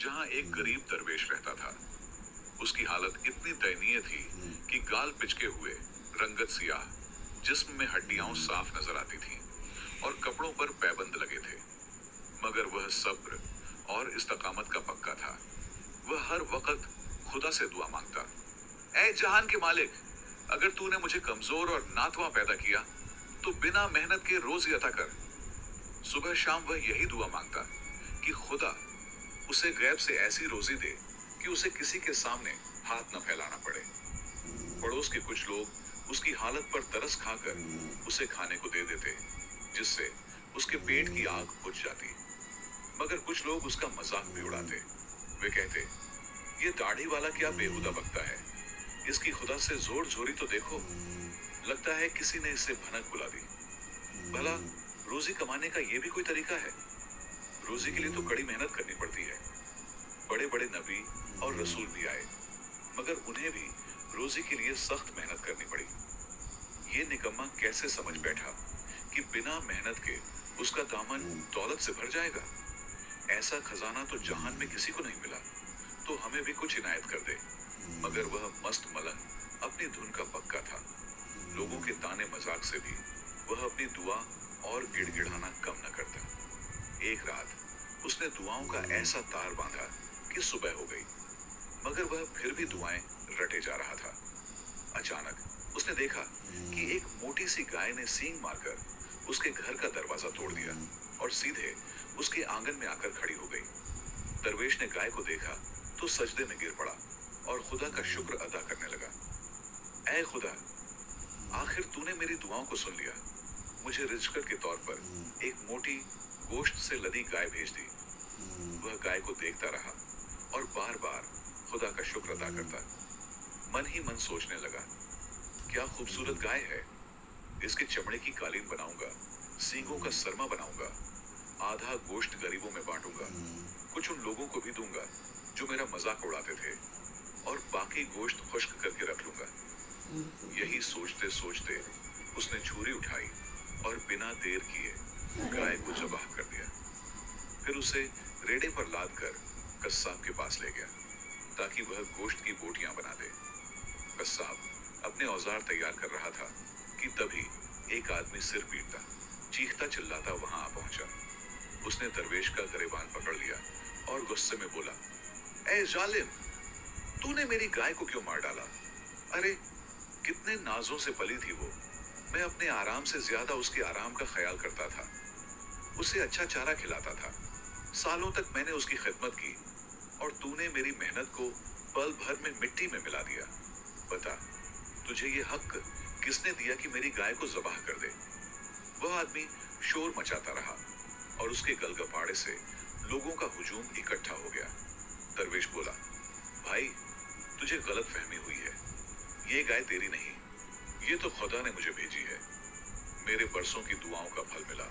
जहां एक गरीब दरवेश रहता था। उसकी हालत इतनी दयनीय थी कि गाल पिचके हुए, रंगत सियाह, जिस्म में हड्डियां साफ नजर आती थीं और कपड़ों पर पैबंद लगे थे। मगर वह सब्र और इस्तकामत का पक्का था। वह हर वक्त खुदा से दुआ मांगता, ऐ जहान के मालिक, अगर तूने मुझे कमजोर और नातवा पैदा किया तो बिना मेहनत के रोजी अता कर। सुबह शाम वह यही दुआ मांगता कि खुदा उसे गैब से ऐसी रोजी दे कि उसे किसी के सामने हाथ न फैलाना पड़े। पड़ोस के कुछ लोग उसकी हालत पर तरस खाकर उसे खाने को दे देते, जिससे उसके पेट की आग बुझ जाती। मगर कुछ लोग उसका मजाक भी उड़ाते। वे कहते, ये दाढ़ी वाला क्या बेहुदा बकता है, इसकी खुदा से जोर जोरी तो देखो, लगता है किसी ने इसे भनक बुला दी। भला रोजी कमाने का ये भी कोई तरीका है? रोजी के लिए तो कड़ी मेहनत करनी पड़ती है। बड़े बड़े नबी और रसूल भी आए, मगर उन्हें भी रोजी के लिए सख्त मेहनत करनी पड़ी। ये निकम्मा कैसे समझ बैठा कि बिना मेहनत के उसका दामन दौलत से भर जाएगा। ऐसा खजाना तो जहान में किसी को नहीं मिला, तो हमें भी कुछ इनायत कर दे। मगर वह मस्त मलंग अपनी धुन का पक्का था। लोगों के ताने मजाक से भी वह अपनी दुआ और गिड़गिड़ाना कम न करता। एक रात उसने दुआओं का ऐसा तार बांधा कि सुबह हो गई, मगर वह फिर भी दुआएं रटे जा रहा था। अचानक उसने देखा कि एक मोटी सी गाय ने सींग मारकर उसके घर का दरवाजा तोड़ दिया और सीधे उसके आंगन में आकर खड़ी हो गई। दरवेश ने गाय को देखा तो सजदे में गिर पड़ा और खुदा का शुक्र अदा करने लगा। ऐ खुदा, आखिर तूने मेरी दुआओं को सुन लिया। मुझे रिज़्क़ के तौर पर एक मोटी गोश्त से लदी गाय भेज दी। वह गाय को देखता रहा और बार बार खुदा का शुक्र अदा करता। मन ही मन सोचने लगा, क्या खूबसूरत गाय है। इसके चमड़े की कालीन बनाऊंगा, सींगों का सरमा बनाऊंगा, आधा गोश्त गरीबों में बांटूंगा, कुछ उन लोगों को भी दूंगा जो मेरा मजाक उड़ाते थे, और बाकी गोश्त खुश्क करके रख लूंगा। यही सोचते सोचते उसने छुरी उठाई और बिना देर किए गाय को ज़बाह कर दिया। फिर उसे रेड़े पर लाद कर कस्साब के पास ले गया ताकि वह गोश्त की बोटियां बना दे। कस्साब अपने औजार तैयार कर रहा था कि तभी एक आदमी सिर पीटता, चीखता चिल्लाता वहां आ पहुंचा। उसने दरवेश का गिरेबान पकड़ लिया और गुस्से में बोला, ऐ जालिम, तूने मेरी गाय को क्यों मार डाला? अरे कितने नाजों से पली थी वो। मैं अपने आराम से ज्यादा उसके आराम का ख्याल करता था, उसे अच्छा चारा खिलाता था। सालों तक मैंने उसकी खिदमत की और तूने मेरी मेहनत को पल भर में मिट्टी में मिला दिया। बता, तुझे ये हक किसने दिया कि मेरी गाय को ज़बाह कर दे? वह आदमी शोर मचाता रहा और उसके गलगपाड़े से लोगों का हुजूम इकट्ठा हो गया। दरवेश बोला, भाई, तुझे गलत फहमी हुई है। ये गाय तेरी नहीं, ये तो खुदा ने मुझे भेजी है। मेरे बरसों की दुआओं का फल मिला।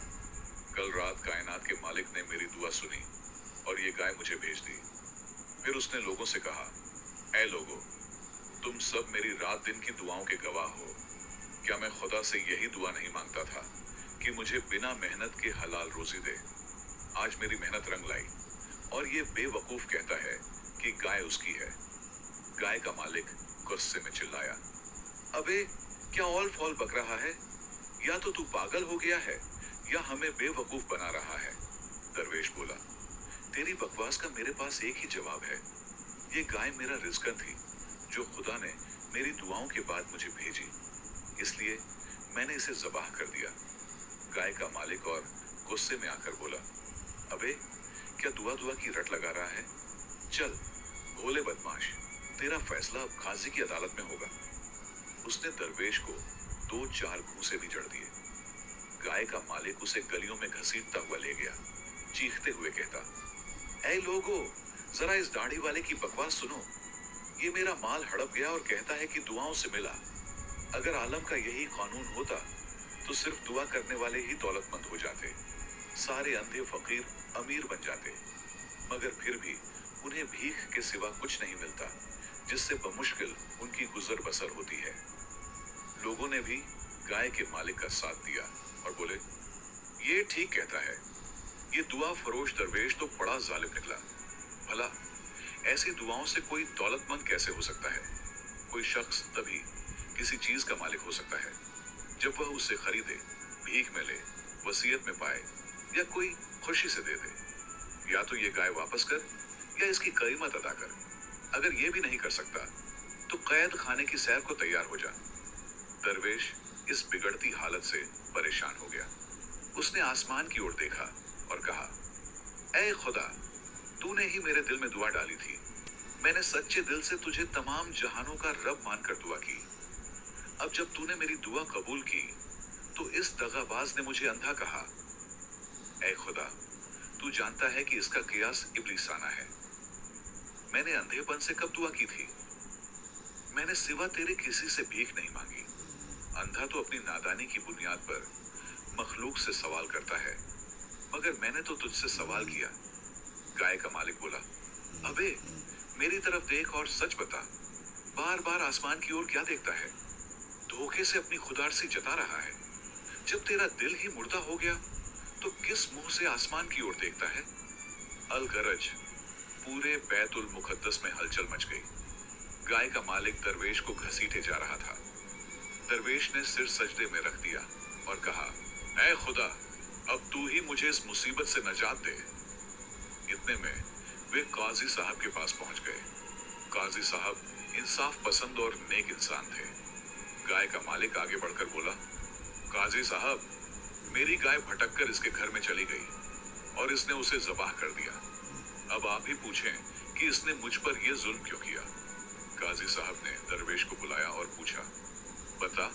कल रात कायनात के मालिक ने मेरी दुआ सुनी और ये गाय मुझे भेज दी। फिर उसने लोगों से कहा, ऐ लोगों, तुम सब मेरी रात दिन की दुआओं के गवाह हो। क्या मैं खुदा से यही दुआ नहीं मांगता था कि मुझे बिना मेहनत के हलाल रोजी दे? आज मेरी मेहनत रंग लाई और ये बेवकूफ कहता है कि गाय उसकी है। गाय का मालिक गुस्से में चिल्लाया, अबे क्या ऑल फॉल बक रहा है? या तो तू पागल हो गया है या हमें बेवकूफ बना रहा है। दरवेश बोला, तेरी बकवास का मेरे पास एक ही जवाब है। ये गाय मेरा रिज़्क़ थी जो खुदा ने मेरी दुआओं के बाद मुझे भेजी, इसलिए मैंने इसे ज़बाह कर दिया। गाय का मालिक और गुस्से में आकर बोला, अबे क्या दुआ दुआ की रट लगा रहा है? चल भोले बदमाश, तेरा फैसला अब काजी की अदालत में होगा। उसने दरवेश को 2-4 घूंसे भी जड़ दिए। गाय का मालिक उसे गलियों में घसीटता हुआ ले गया, चीखते हुए कहता, ऐ लोगो, जरा इस दाढ़ी वाले की बकवास सुनो। ये मेरा माल हड़प गया और कहता है कि दुआओं से मिला। अगर आलम का यही कानून होता तो सिर्फ दुआ करने वाले ही दौलतमंद हो जाते, सारे अंधे फकीर अमीर बन जाते। मगर फिर भी उन्हें भीख के सिवा कुछ नहीं मिलता जिससे बमुश्किल उनकी गुजर बसर होती है। लोगों ने भी गाय के मालिक का साथ दिया और बोले, ये ठीक कहता है। ये दुआ फरोश दरवेश तो बड़ा जालिम निकला। भला ऐसी दुआओं से कोई दौलतमंद कैसे हो सकता है? कोई शख्स तभी किसी चीज का मालिक हो सकता है जब वह उसे खरीदे, भीख में ले, वसीयत में पाए या कोई खुशी से दे दे। या तो ये गाय वापस कर या इसकी कीमत अदा कर। अगर ये भी नहीं कर सकता तो कैद खाने की सैर को तैयार हो जा। दरवेश इस बिगड़ती हालत से परेशान हो गया। उसने आसमान की ओर देखा और कहा, ऐ खुदा, तूने ही मेरे दिल में दुआ डाली थी। मैंने सच्चे दिल से तुझे तमाम जहानों का रब मानकर दुआ की। अब जब तूने मेरी दुआ कबूल की तो इस दगाबाज ने मुझे अंधा कहा। ऐ खुदा, तू जानता है कि इसका कियास इब्लीसाना है। मैंने अंधेपन से कब दुआ की थी? मैंने सिवा तेरे किसी से भीख नहीं मांगी। अंधा तो अपनी नादानी की बुनियाद पर मखलूक से सवाल करता है, मगर मैंने तो तुझसे सवाल किया। गाय का मालिक बोला, अबे मेरी तरफ देख और सच बता, बार बार आसमान की ओर क्या देखता है? धोखे से अपनी खुदारसी जता रहा है। जब तेरा दिल ही मुर्दा हो गया तो किस मुंह से आसमान की ओर देखता है? अल गरज पूरे बैतुल मुकद्दस में हलचल मच गई। गाय का मालिक दरवेश को घसीटे जा रहा था। दरवेश ने सिर सजदे में रख दिया और कहा, ऐ खुदा, अब तू ही मुझे इस मुसीबत से नजात दे। इतने में वे काजी साहब के पास पहुंच गए। काजी साहब इंसाफ पसंद और नेक इंसान थे। गाय का मालिक आगे बढ़कर बोला, काजी साहब, मेरी गाय भटक कर इसके घर में चली गई और इसने उसे ज़बाह कर दिया। अब आप ही पूछें कि इसने मुझ पर यह जुल्म क्यों किया। काजी साहब ने दरवेश को बुलाया और पूछा, बता,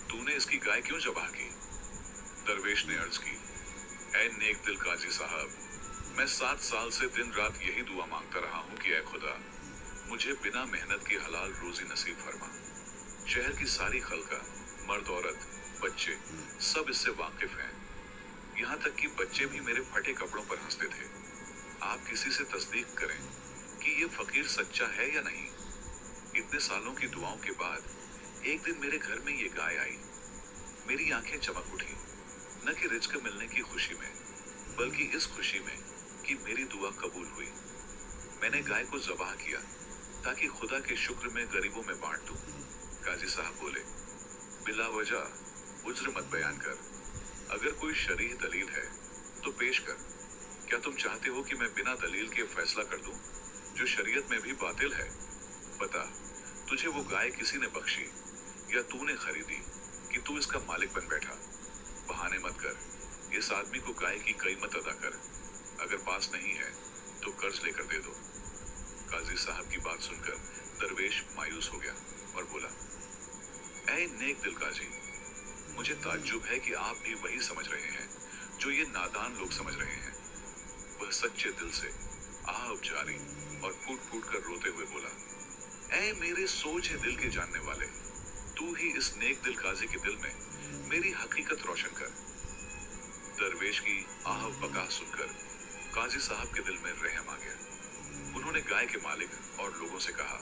तूने इसकी गाय क्यों ज़बाह की? दरवेश ने अर्ज की, ऐ नेक दिल काजी साहब, मैं 7 साल से दिन रात यही दुआ मांगता रहा हूँ कि ऐ खुदा, मुझे बिना मेहनत की हलाल रोजी नसीब फरमा। शहर की सारी खलका, मर्द औरत, बच्चे सब इससे वाकिफ हैं। यहाँ तक कि बच्चे भी मेरे फटे कपड़ों पर हंसते थे। आप किसी से तस्दीक करें कि ये फकीर सच्चा है या नहीं। इतने सालों की दुआओं के बाद एक दिन मेरे घर में ये गाय आई। मेरी आंखें चमक उठी, न कि रिज्क मिलने की खुशी में, बल्कि इस खुशी में कि मेरी दुआ कबूल हुई। मैंने गाय को ज़बाह किया ताकि खुदा के शुक्र में गरीबों में बांट दूं। काजी साहब बोले, बिला वजह उज्र मत बयान कर। अगर कोई शरीह दलील है तो पेश कर। क्या तुम चाहते हो कि मैं बिना दलील के फैसला कर दूं, जो शरीयत में भी बातिल है? बता, तुझे वो गाय किसी ने बख्शी या तूने खरीदी कि तू इसका मालिक बन बैठा? बहाने मत कर। इस आदमी को गाय की कीमत अदा कर। अगर पास नहीं है तो कर्ज लेकर दे दो। काजी साहब की बात सुनकर दरवेश मायूस हो गया और बोला, ऐ नेक दिल काजी, मुझे ताज्जुब है कि आप भी वही समझ रहे हैं जो ये नादान लोग समझ रहे हैं। वह सच्चे दिल से आह उजारी और फूट फूट कर रोते हुए बोला, ऐ मेरे सोचे दिल के जानने वाले, तू ही इस नेक दिल काजी के दिल में मेरी हकीकत रोशन कर। दरवेश की आह बका सुनकर काजी साहब के दिल में रहम आ गया। उन्होंने गाय के मालिक और लोगों से कहा,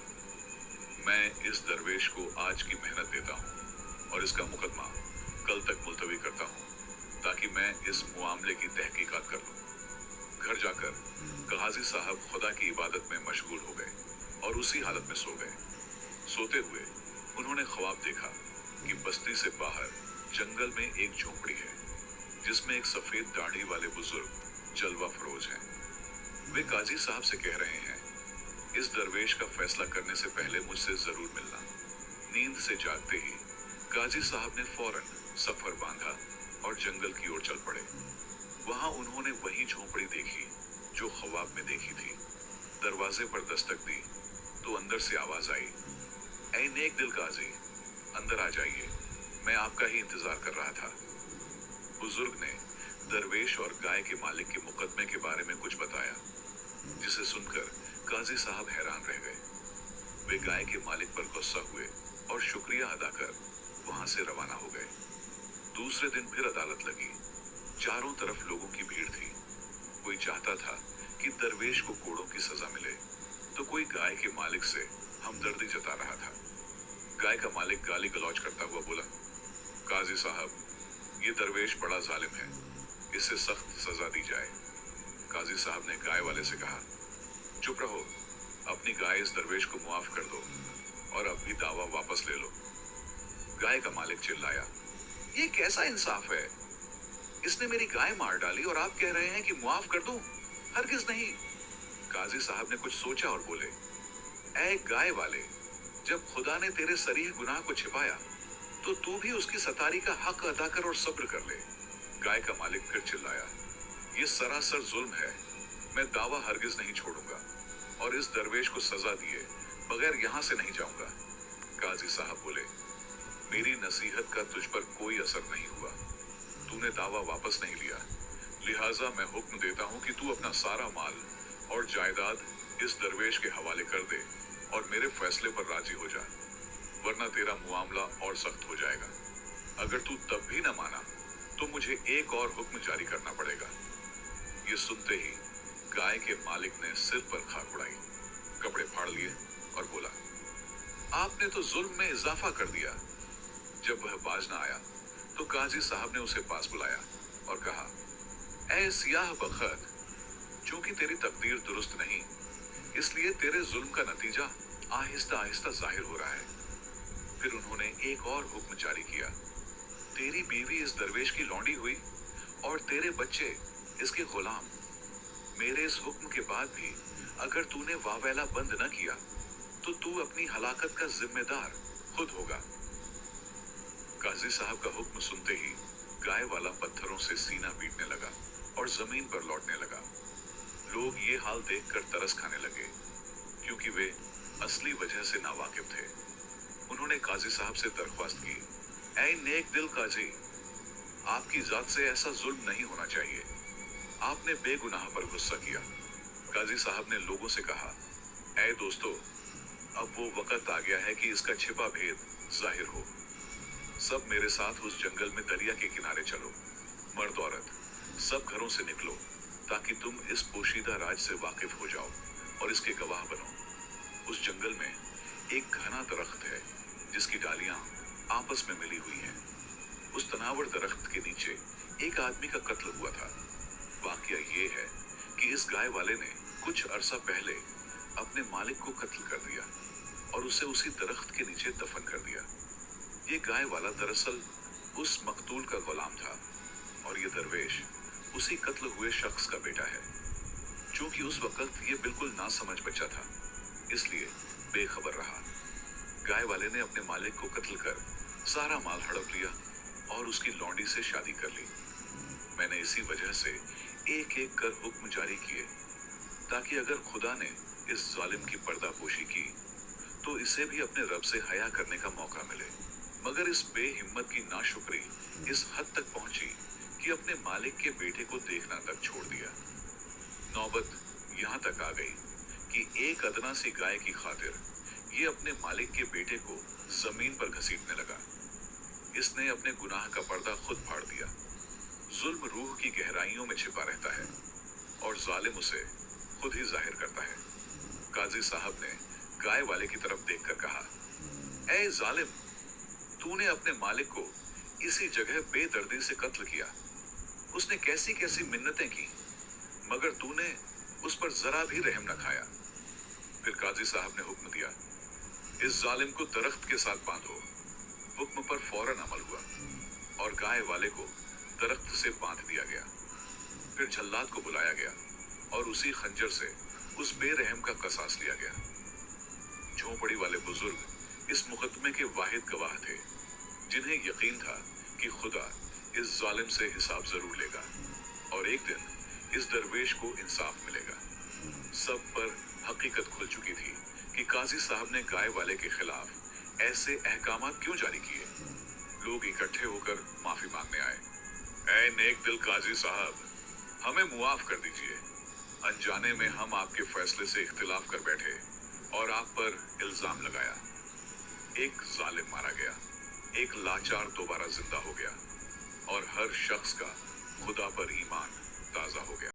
मैं इस दरवेश को आज की मेहनत देता हूँ और इसका मुकदमा कल तक मुलतवी करता हूँ, ताकि मैं इस मामले की तहकीकात कर लूँ। घर जाकर काजी साहब खुदा की इबादत में मशगूल हो गए और उसी हालत में सो गए। सोते हुए उन्होंने ख्वाब देखा कि बस्ती से बाहर जंगल में एक झोपड़ी है, जिसमें एक सफेद दाढ़ी वाले बुजुर्ग जलवा फरोज हैं। वे काजी साहब से कह रहे हैं, इस दरवेश का फैसला करने से पहले मुझसे जरूर मिलना। नींद से जागते ही काजी साहब ने फौरन सफर बांधा और जंगल की ओर चल पड़े। वहां उन्होंने वही झोपड़ी देखी जो ख्वाब में देखी थी। दरवाजे पर दस्तक दी तो अंदर से आवाज आई, ऐ नेक दिल काजी, अंदर आ जाइए, मैं आपका ही इंतजार कर रहा था। बुजुर्ग ने दरवेश और गाय के मालिक के मुकदमे के बारे में कुछ बताया, जिसे सुनकर काजी साहब हैरान रह गए। वे गाय के मालिक पर गुस्सा हुए और शुक्रिया अदा कर वहां से रवाना हो गए। दूसरे दिन फिर अदालत लगी। चारों तरफ लोगों की भीड़ थी। कोई चाहता था कि दरवेश को कोड़ों की सजा मिले, तो कोई गाय के मालिक से हमदर्दी जता रहा था। गाय का मालिक गाली गलौज करता हुआ बोला, काजी साहब, ये दरवेश बड़ा जालिम है, इसे सख्त सजा दी जाए। काजी साहब ने गाय वाले से कहा, चुप रहो, अपनी गाय इस दरवेश को मुआफ कर दो और अब भी दावा वापस ले लो। गाय का मालिक चिल्लाया, ये कैसा इंसाफ है? इसने मेरी गाय मार डाली और आप कह रहे हैं कि मुआफ कर दूं? हरगिज नहीं। काजी साहब ने कुछ सोचा और बोले, ऐ गाय वाले, जब खुदा ने तेरे सरीह गुनाह को छिपाया तो तू भी उसकी सतारी का हक अदा कर और सब्र कर ले। गाय का मालिक फिर चिल्लाया, ये सरासर जुल्म है, मैं दावा हरगिज नहीं छोड़ूंगा और इस दरवेश को सजा दिए बगैर यहां से नहीं जाऊंगा। काजी साहब बोले, मेरी नसीहत का तुझ पर कोई असर नहीं हुआ, तूने दावा वापस नहीं लिया, लिहाजा मैं हुक्म देता हूं कि तू अपना सारा माल और जायदाद इस दरवेश के हवाले कर दे और मेरे फैसले पर राजी हो जा, वरना तेरा मुआमला और सख्त हो जाएगा। अगर तू तब भी न माना तो मुझे एक और हुक्म जारी करना पड़ेगा। ये सुनते ही गाय के मालिक ने सिर पर खाक उड़ाई, कपड़े फाड़ लिए और बोला, आपने तो जुल्म में इजाफा कर दिया। जब वह बाज न आया तो काजी साहब ने उसे पास बुलाया और कहा, ऐ सियाह बखत, चूंकि तेरी तकदीर दुरुस्त नहीं, इसलिए तेरे जुल्म का नतीजा आहिस्ता आहिस्ता जाहिर हो रहा है। फिर उन्होंने एक और हुक्म जारी किया, तेरी बीवी इस दरवेश की लौंडी हुई और तेरे बच्चे इसके गुलाम। मेरे इस हुक्म के बाद भी अगर तूने वावेला बंद न किया तो तू अपनी हलाकत का जिम्मेदार खुद होगा। काजी साहब का हुक्म सुनते ही गाय वाला पत्थरों से सीना पीटने लगा और जमीन पर लौटने लगा। लोग ये हाल देखकर तरस खाने लगे, क्योंकि वे असली वजह से नावाकिफ थे। उन्होंने काजी साहब से दरख्वास्त की, ऐ नेक दिल काजी, आपकी जात से ऐसा जुल्म नहीं होना चाहिए, आपने बेगुनाह पर गुस्सा किया। काजी साहब ने लोगों से कहा, ऐ दोस्तों, अब वो वक्त आ गया है कि इसका छिपा भेद जाहिर हो। सब मेरे साथ उस जंगल में दरिया के किनारे चलो, मर्द औरत सब घरों से निकलो, ताकि तुम इस पोशीदा राज से वाकिफ हो जाओ और इसके गवाह बनो। उस जंगल में एक घना दरख्त है जिसकी डालियां आपस में मिली हुई हैं। उस तनावर दरख्त के नीचे एक आदमी का कत्ल हुआ था। वाकया ये है कि इस गाय वाले ने कुछ अरसा पहले अपने मालिक को कत्ल कर दिया और उसे उसी दरख्त के नीचे दफन कर दिया। ये गाय वाला दरअसल उस मकतूल का गुलाम था और ये दरवेश उसी कत्ल हुए शख्स का बेटा है। चूंकि उस वक्त ये बिल्कुल नासमझ बच्चा था, इसलिए बेखबर रहा। गाय वाले ने अपने मालिक को कत्ल कर सारा माल हड़प लिया और उसकी लौंडी से शादी कर ली। मैंने इसी वजह से एक एक कर हुक्म जारी किए, ताकि अगर खुदा ने इस जालिम की पर्दापोशी की तो इसे भी अपने रब से हया करने का मौका मिले। मगर इस बेहिम्मत की नाशुक्री इस हद तक पहुंची कि अपने मालिक के बेटे को देखना तक छोड़ दिया। नौबत यहाँ तक आ गई कि एक अदना सी गाय की खातिर ये अपने मालिक के बेटे को जमीन पर घसीटने लगा। इसने अपने गुनाह का पर्दा खुद फाड़ दिया। जुल्म रूह की गहराइयों में छिपा रहता है और जालिम उसे खुद ही जाहिर करता है। काजी साहब ने गाय वाले की तरफ देखकर कहा, ऐ जालिम, तूने अपने मालिक को इसी जगह बेदर्दी से कत्ल किया। उसने कैसी कैसी मिन्नतें की, मगर तूने उस पर जरा भी रहम न खाया। फिर काजी साहब ने हुक्म दिया, इस जालिम को दरख्त के साथ बांधो। हुक्म पर फौरन अमल हुआ और गाय वाले को दरख्त से बांध दिया गया। फिर जल्लाद को बुलाया गया और उसी खंजर से उस बेरहम का कसास लिया गया। झोंपड़ी वाले बुजुर्ग इस मुकदमे के वाहिद गवाह थे, जिन्हें यकीन था कि खुदा इस जालिम से हिसाब जरूर लेगा और एक दिन इस दरवेश को इंसाफ मिलेगा। सब पर हकीकत खुल चुकी थी कि काजी साहब ने गाय वाले के खिलाफ ऐसे अहकामात क्यों जारी किए। लोग इकट्ठे होकर माफी मांगने आए। ऐ नेक दिल काजी साहब, हमें मुआफ कर दीजिए। अनजाने में हम आपके फैसले से इख्तिलाफ कर बैठे और आप पर इल्जाम लगाया। एक जालिम मारा गया, एक लाचार दोबारा जिंदा हो गया और हर शख्स का खुदा पर ईमान ताजा हो गया।